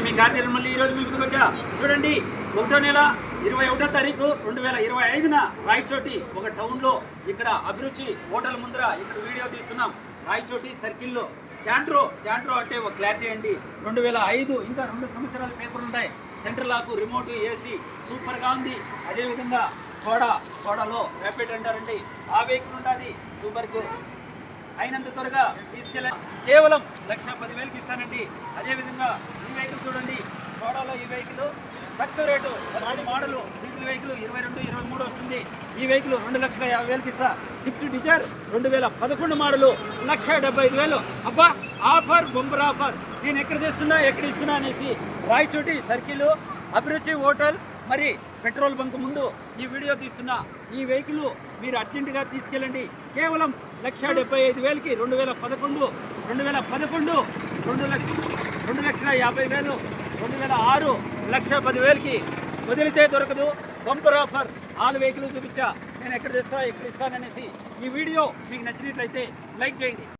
మీ కార్యాలయం మళ్ళీ ఈరోజు మీ ముందుకు వచ్చా. చూడండి, 1వ నెల 21వ తారీఖు 2025న రాయచోటి ఒక టౌన్లో ఇక్కడ అభిరుచి హోటల్ ముందర ఇక్కడ వీడియో తీస్తున్నాం. రాయచోటి సర్కిల్లో శాంట్రో అంటే ఒక క్లారిటీ అండి. 2005 ఇంకా 2 సంవత్సరాల పేపర్లు ఉంటాయి. సెంట్రల్ లాకు, రిమోట్, ఏసీ సూపర్గా ఉంది. అదేవిధంగా స్కోడాలో ర్యాపిడ్ అంటారండి, ఆ వెహికల్ ఉంటుంది. సూపర్కు అయినంత త్వరగా తీసుకెళ్ళండి. కేవలం 1,10,000కి ఇస్తానండి. అదేవిధంగా ఈ వెహికల్ చూడండి, స్కోడాలో ఈ వెహికల్ తక్కువ రేటు, రాని మోడలు, డీజిల్ వెహికల్ 22, 23 వస్తుంది. ఈ వెహికల్ 2,50,000కి ఇస్తా. Swift Dzire 2011 model 1,75,000. అబ్బా, ఆఫర్, బంపర్ ఆఫర్. నేను ఎక్కడ ఇస్తున్నా అనేసి రాయచోటి సర్కిల్ అభిరుచి హోటల్ మరి పెట్రోల్ బంక్ ముందు ఈ వీడియో తీస్తున్నా. ఈ వెహికల్ మీరు అర్జెంటుగా తీసుకెళ్ళండి. కేవలం 1,75,000కి 2011, 2,50,000, 2006 1,10,000కి వదిలితే దొరకదు. Bumper offer. ఆల్ వెహికల్ చూపించా. నేను ఎక్కడ ఇస్తాననేసి ఈ వీడియో మీకు నచ్చినట్లయితే లైక్ చేయండి.